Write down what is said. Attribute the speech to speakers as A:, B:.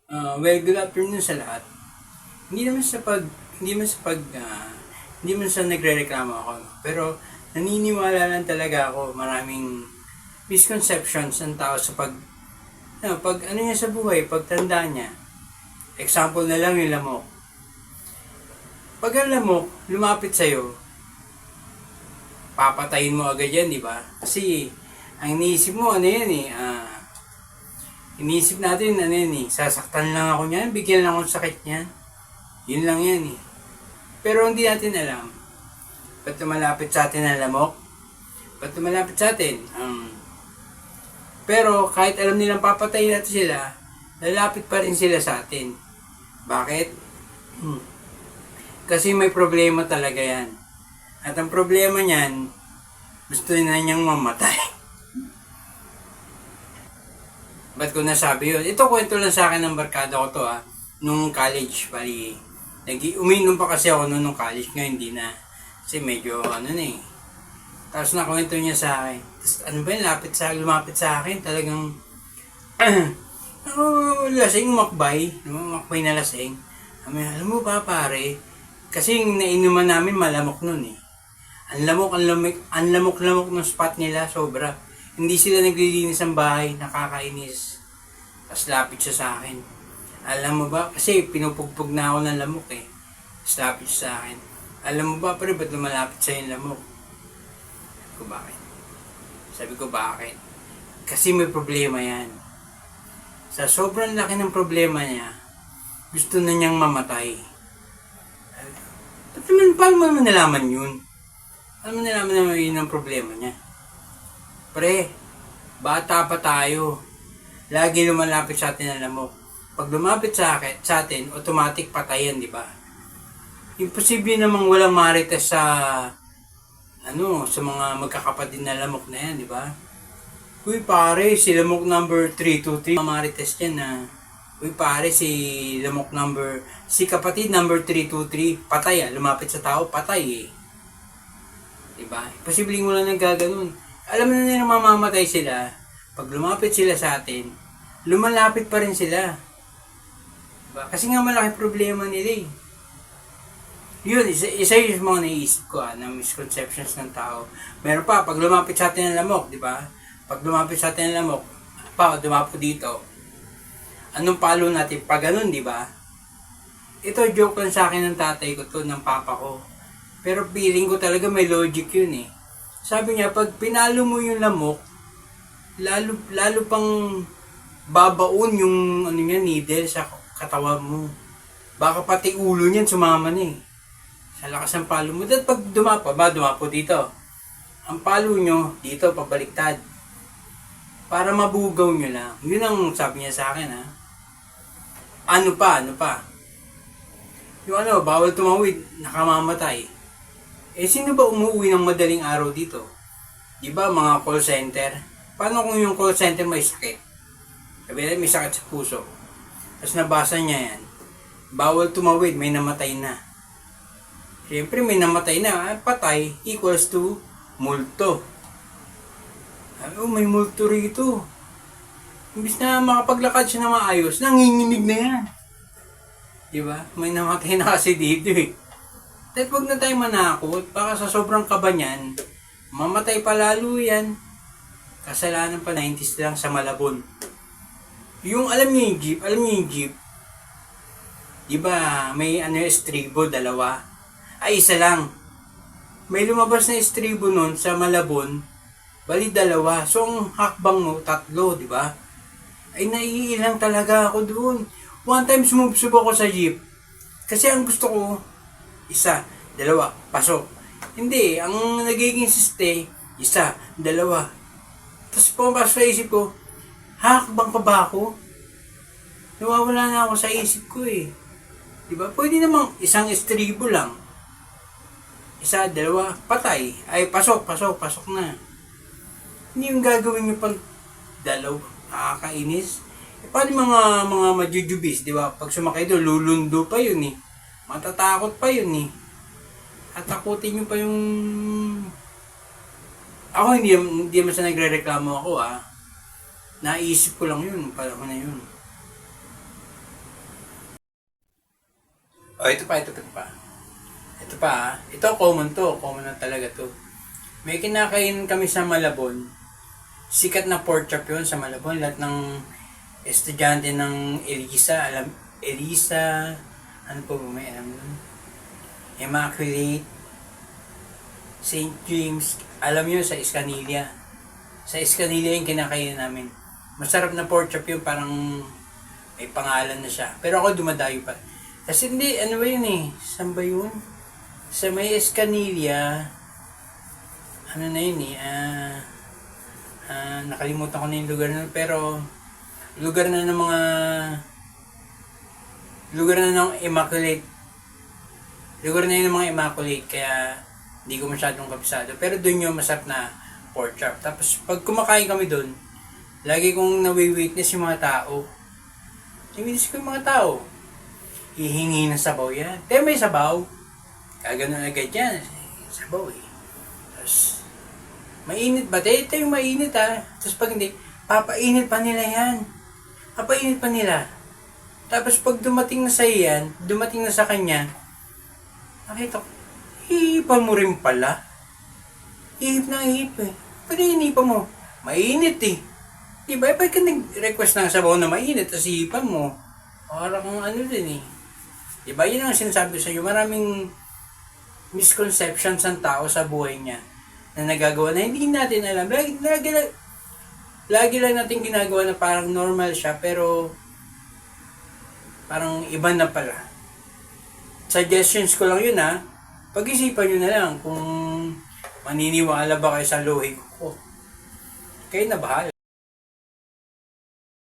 A: Well, good afternoon sa lahat. Hindi naman sa pag hindi man sa pag hindi man sa nagrereklamo ako, no? Pero naniniwala lang talaga ako maraming misconceptions ng tao sa pag ano niya sa buhay, pagtanda niya. Example na lang yung lamok. Pag ang lamok lumapit sa iyo, papatayin mo agad yan, di ba? Kasi ang iniisip mo ano yan iniisip natin ano yan sasaktan lang ako niyan, bigyan lang ako ng sakit niyan. Yun lang yan Pero hindi natin alam. Ba't lumalapit sa atin ang lamok? Ba't lumalapit sa atin? Pero kahit alam nilang papatayin natin sila, lalapit pa rin sila sa atin. Bakit? Kasi may problema talaga yan. At ang problema niyan, gusto na niyang mamatay. Ba't ko nasabi yun? Ito kwento lang sa akin ng barkada ko to nung college, bali. Uminom pa kasi ako nung college, ngayon hindi na. Kasi medyo Tapos nakwento niya sa akin. Tapos ano ba yun, lumapit sa akin, talagang lasing makbay na lasing. Alam mo ba pare, kasi yung nainuman namin malamok nun Ang lamok ng spot nila, sobra. Hindi sila naglilinis ng bahay, nakakainis. Tapos lapit siya sa akin. Alam mo ba, kasi pinupugpug na ako ng lamok Tapos lapit siya sa akin. Alam mo ba, pero ba't lumalapit sa'yo yung lamok? Sabi ko, bakit? Kasi may problema yan. Sa sobrang laki ng problema niya, gusto na niyang mamatay. Paano mo nalaman yun? Paano mo nalaman na yun ang problema niya? Pre, bata pa tayo. Lagi lumalapit sa atin ang lamok. Pag lumapit sa atin, automatic patayan, di ba? Imposible namang walang marites sa mga magkakapatid na lamok na yan, di ba? Uy pare, si lamok number 323, marites yan Uy pare, si kapatid number 323, patay lumapit sa tao, patay Diba? Posibleng wala nang gaganon. Alam na nila mamamatay sila. Pag lumapit sila sa atin, lumalapit pa rin sila. Diba? Kasi nga malaki problema nila Yun, isa yung mga naisip ko na misconceptions ng tao. Meron pa, pag lumapit sa atin ang lamok, di ba? Pag lumapit sa atin ang lamok, dumapo dito. Anong palo natin? Pag ganun, di ba? Ito, joke lang sa akin ng tatay ko to, ng papa ko. Pero feeling ko talaga may logic yun Sabi niya, pag pinalo mo yung lamok, lalo pang babaon yung needle sa katawan mo. Baka pati ulo niyan sumama na Sa lakas ng palo mo. Dahil pag dumapo dito. Ang palo nyo, dito, pabaliktad. Para mabugaw nyo lang. Yun ang sabi niya sa akin Ano pa? Yung bawal tumawid, nakamamatay. Sino ba umuwi ng madaling araw dito? Di ba mga call center? Paano kung yung call center may sakit? Sabi nila may sakit sa puso. Tapos nabasa niya yan. Bawal tumawid, may namatay na. Siyempre may namatay na, patay equals to multo. May multo rito. Imbis na makapaglakad siya na maayos, nanginginig na yan. Diba? May namatay na kasi dito Dahil huwag na tayo manakot, baka sa sobrang kaba niyan, mamatay pa lalo yan. Kasalanan pa 90s lang sa Malabon. Yung alam niyo yung jeep, diba may estribo, dalawa? Ay, isa lang. May lumabas na estribo nun sa Malabon, bali dalawa. So, ang hakbang mo, 3, diba? Ay, naiilang talaga ako doon. One time, sumubsub ako sa jeep. Kasi ang gusto ko, 1, 2, pasok. Hindi, ang nagiging siste, 1, 2. Tapos pumapasok sa isip ko, hakbang pa ba ako? Nawawala na ako sa isip ko Diba? Pwede namang isang estribo lang. 1, 2, patay. Ay, pasok na. Hindi yung gagawin nyo pang 2, nakakainis. Paano mga majujubis, diba? Pag sumakay doon, lulundo pa yun Matatakot pa yun At takutin nyo pa yung... Ako hindi naman sa nagre-reklamo ako Naisip ko lang yun, panahon na yun. ito pa. Ito pa, ah. Ito common to. Common na talaga to. May kinakain kami sa Malabon. Sikat na pork chop yun sa Malabon. Lahat ng estudyante ng Elisa, ano po ba may alam nun? Immaculate, St. James, alam nyo sa Escanilla. Sa Escanilla yung kinakain namin. Masarap na pork chop yun, parang may pangalan na siya. Pero ako dumadayo pa. Kasi hindi, ano ba yun eh? Saan ba yun? Sa may Escanilla, ano na yun eh, nakalimutan ko na yung lugar na, pero lugar na ng Immaculate. Lugar na yun ng mga Immaculate, kaya hindi ko masyadong kabisado. Pero doon yung masarap na pork chop. Tapos pag kumakain kami doon, lagi kong nawi-witness yung mga tao. Witness ko yung mga tao. Hihingi ng sabaw yan. Pero may sabaw. Kaganon agad yan. Sabaw eh. Tapos, mainit ba? Ito yung mainit ha. Tapos pag hindi, papainit pa nila yan. Papainit pa nila. Tapos pag dumating na sa iyan, dumating na sa kanya, nakita ko, hihipan mo rin pala. Hihip na hihip eh. Pwede hinipan mo. Mainit eh. Diba? Ba't ka nag-request ng sabaw na mainit, tapos hihipan mo? Para kung ano din eh. Diba? Yun ang sinasabi ko sa iyo. Maraming misconceptions ng tao sa buhay niya na nagagawa na hindi natin alam. Lagi lang natin ginagawa na parang normal siya, pero parang iba na pala. Suggestions ko lang yun ha. Pag-isipan nyo na lang kung maniniwala ba kayo sa lohe ko. Kayo na bahala.